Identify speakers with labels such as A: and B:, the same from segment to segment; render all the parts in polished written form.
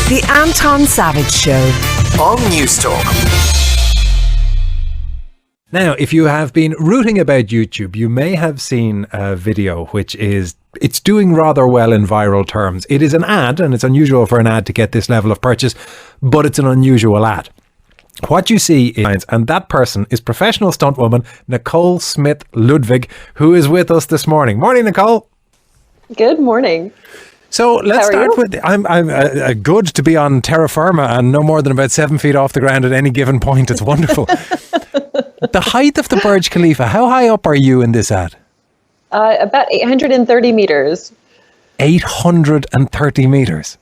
A: The Anton Savage Show
B: on News Talk.
C: Now, if you have been rooting about YouTube, you may have seen a video it's doing rather well in viral terms. It is an ad, and it's unusual for an ad to get this level of purchase, but it's an unusual ad. What you see is, and that person is professional stuntwoman Nicole Smith-Ludvik, who is with us this morning. Morning, Nicole.
D: Good morning.
C: So let's start with, I'm good to be on terra firma and no more than about 7 feet off the ground at any given point. It's wonderful. The height of the Burj Khalifa, how high up are you in this ad?
D: About 830 meters.
C: 830 meters?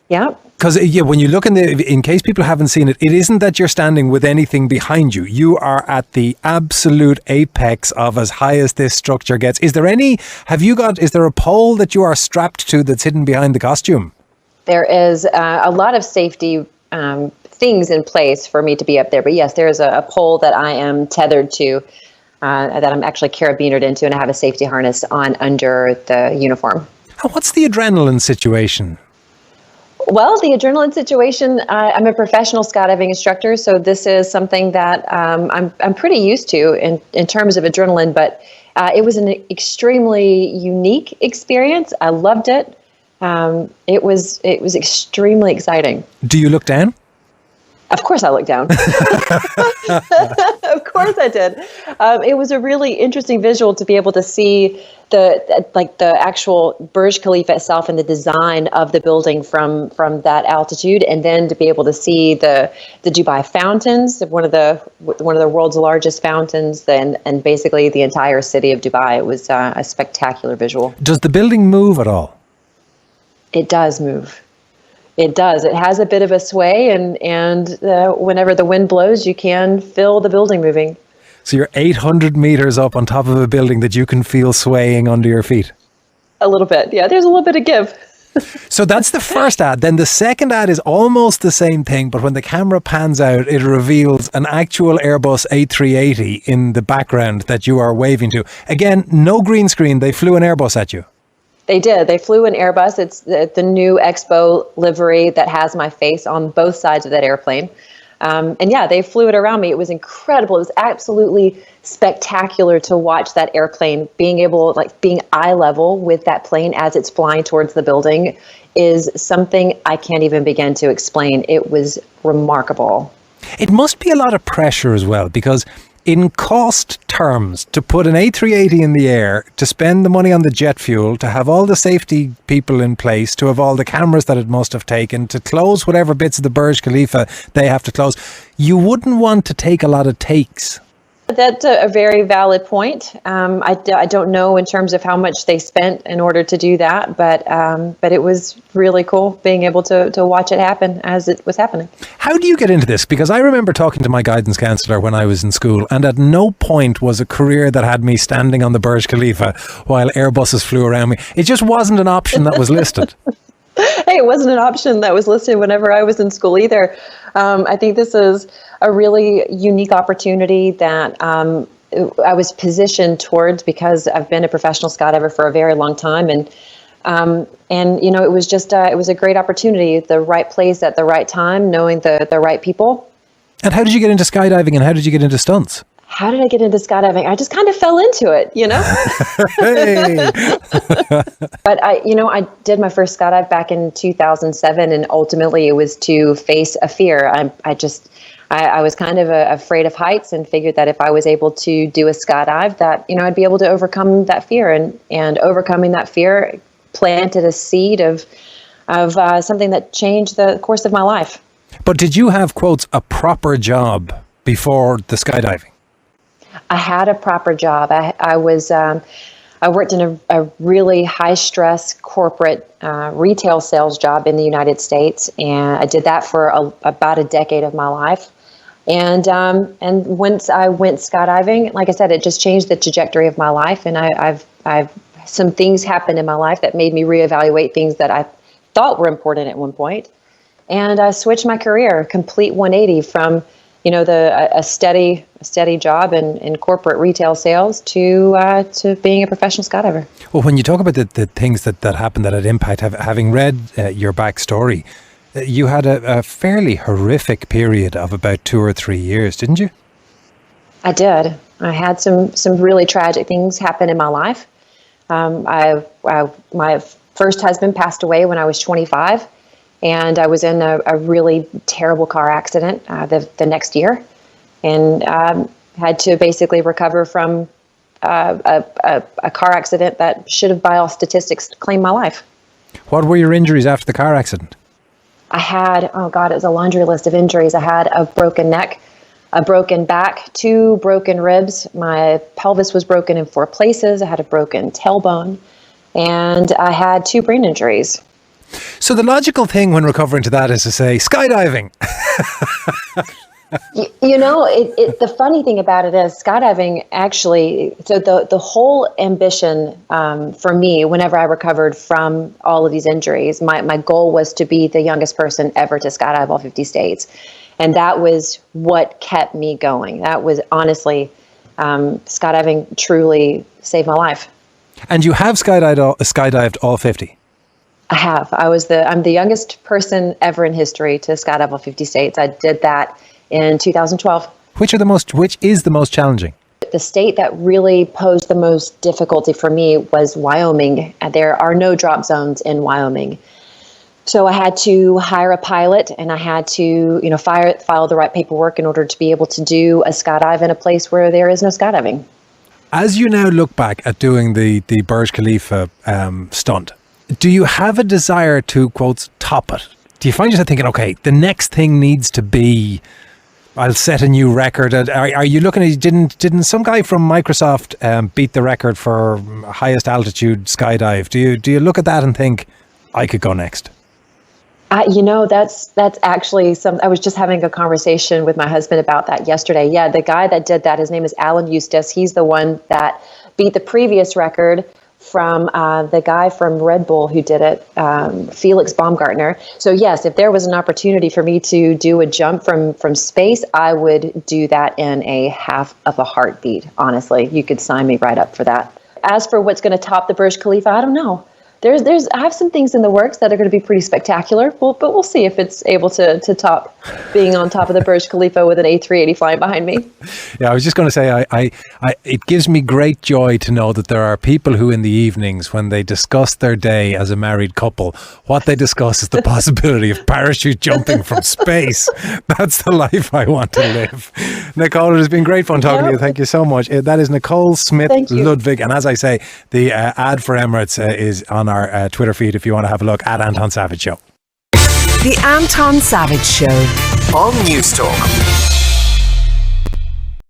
D: Yeah.
C: Because when you look in case people haven't seen it, it isn't that you're standing with anything behind you. You are at the absolute apex of as high as this structure gets. Is there a pole that you are strapped to that's hidden behind the costume?
D: There is a lot of safety things in place for me to be up there. But yes, there is a pole that I am tethered to, that I'm actually carabinered into, and I have a safety harness on under the uniform.
C: And what's the adrenaline situation?
D: Well, the adrenaline situation, I'm a professional skydiving instructor, so this is something that I'm pretty used to in terms of adrenaline, but it was an extremely unique experience. I loved it. It was extremely exciting.
C: Do you look down?
D: Of course I looked down. Of course I did. It was a really interesting visual to be able to see the actual Burj Khalifa itself and the design of the building from that altitude, and then to be able to see the Dubai fountains, one of the world's largest fountains, and basically the entire city of Dubai. It was a spectacular visual.
C: Does the building move at all?
D: It does move. It does. It has a bit of a sway, and whenever the wind blows, you can feel the building moving.
C: So you're 800 meters up on top of a building that you can feel swaying under your feet?
D: A little bit. Yeah, there's a little bit of give.
C: So that's the first ad. Then the second ad is almost the same thing, but when the camera pans out, it reveals an actual Airbus A380 in the background that you are waving to. Again, no green screen. They flew an Airbus at you.
D: They did. They flew an Airbus. It's the new Expo livery that has my face on both sides of that airplane. And yeah, they flew it around me. It was incredible. It was absolutely spectacular to watch that airplane being eye level with that plane as it's flying towards the building is something I can't even begin to explain. It was remarkable.
C: It must be a lot of pressure as well, because in cost terms, to put an A380 in the air, to spend the money on the jet fuel, to have all the safety people in place, to have all the cameras that it must have taken, to close whatever bits of the Burj Khalifa they have to close, you wouldn't want to take a lot of takes.
D: That's a very valid point. I don't know in terms of how much they spent in order to do that, but it was really cool being able to watch it happen as it was happening.
C: How do you get into this? Because I remember talking to my guidance counsellor when I was in school, and at no point was a career that had me standing on the Burj Khalifa while Airbuses flew around me. It just wasn't an option that was listed.
D: Hey, it wasn't an option that was listed whenever I was in school either. I think this is a really unique opportunity that I was positioned towards because I've been a professional skydiver for a very long time, and it was just it was a great opportunity, the right place at the right time, knowing the right people.
C: And how did you get into skydiving, and how did you get into stunts?
D: How did I get into skydiving? I just kind of fell into it,
C: Hey.
D: But I did my first skydive back in 2007, and ultimately it was to face a fear. I was kind of afraid of heights, and figured that if I was able to do a skydive, that I'd be able to overcome that fear, and overcoming that fear planted a seed of something that changed the course of my life.
C: But did you have, quotes, a proper job before the skydiving?
D: I had a proper job. I worked in a really high stress corporate retail sales job in the United States, and I did that for about a decade of my life. And once I went skydiving, like I said, it just changed the trajectory of my life. And I've some things happened in my life that made me reevaluate things that I thought were important at one point. And I switched my career, complete 180 from a steady job in corporate retail sales to being a professional skydiver.
C: Well, when you talk about the things that happened that had impact, having read your backstory, You had a fairly horrific period of about 2 or 3 years, didn't you?
D: I did. I had some really tragic things happen in my life. My first husband passed away when I was 25, and I was in a really terrible car accident the next year, and had to basically recover from a car accident that should have, by all statistics, claimed my life.
C: What were your injuries after the car accident?
D: I had, oh God, it was a laundry list of injuries. I had a broken neck, a broken back, 2 broken ribs. My pelvis was broken in 4 places. I had a broken tailbone, and I had 2 brain injuries.
C: So the logical thing when recovering to that is to say skydiving.
D: The funny thing about it is skydiving actually, so the whole ambition for me, whenever I recovered from all of these injuries, my goal was to be the youngest person ever to skydive all 50 states. And that was what kept me going. That was honestly, skydiving truly saved my life.
C: And you have skydived all 50?
D: I have. I'm the youngest person ever in history to skydive all 50 states. I did that in 2012.
C: Which is the most challenging?
D: The state that really posed the most difficulty for me was Wyoming. There are no drop zones in Wyoming. So I had to hire a pilot, and I had to, file the right paperwork in order to be able to do a skydive in a place where there is no skydiving.
C: As you now look back at doing the Burj Khalifa stunt, do you have a desire to, quotes, top it? Do you find yourself thinking, okay, the next thing needs to be, I'll set a new record? Are you looking at, didn't some guy from Microsoft beat the record for highest altitude skydive? Do you look at that and think, I could go next?
D: That's actually I was just having a conversation with my husband about that yesterday. Yeah, the guy that did that, his name is Alan Eustace. He's the one that beat the previous record from the guy from Red Bull who did it, Felix Baumgartner. So yes, if there was an opportunity for me to do a jump from space, I would do that in a half of a heartbeat. Honestly, you could sign me right up for that. As for what's going to top the Burj Khalifa, I don't know. I have some things in the works that are going to be pretty spectacular, but we'll see if it's able to top being on top of the Burj Khalifa with an A380 flying behind me.
C: Yeah, I was just going to say, it gives me great joy to know that there are people who in the evenings, when they discuss their day as a married couple, what they discuss is the possibility of parachute jumping from space. That's the life I want to live. Nicole, it has been great fun talking to you. Thank you so much. That is Nicole Smith-Ludvik. And as I say, the ad for Emirates is on our Twitter feed if you want to have a look, at Anton Savage Show.
A: The Anton Savage Show
B: on News Talk.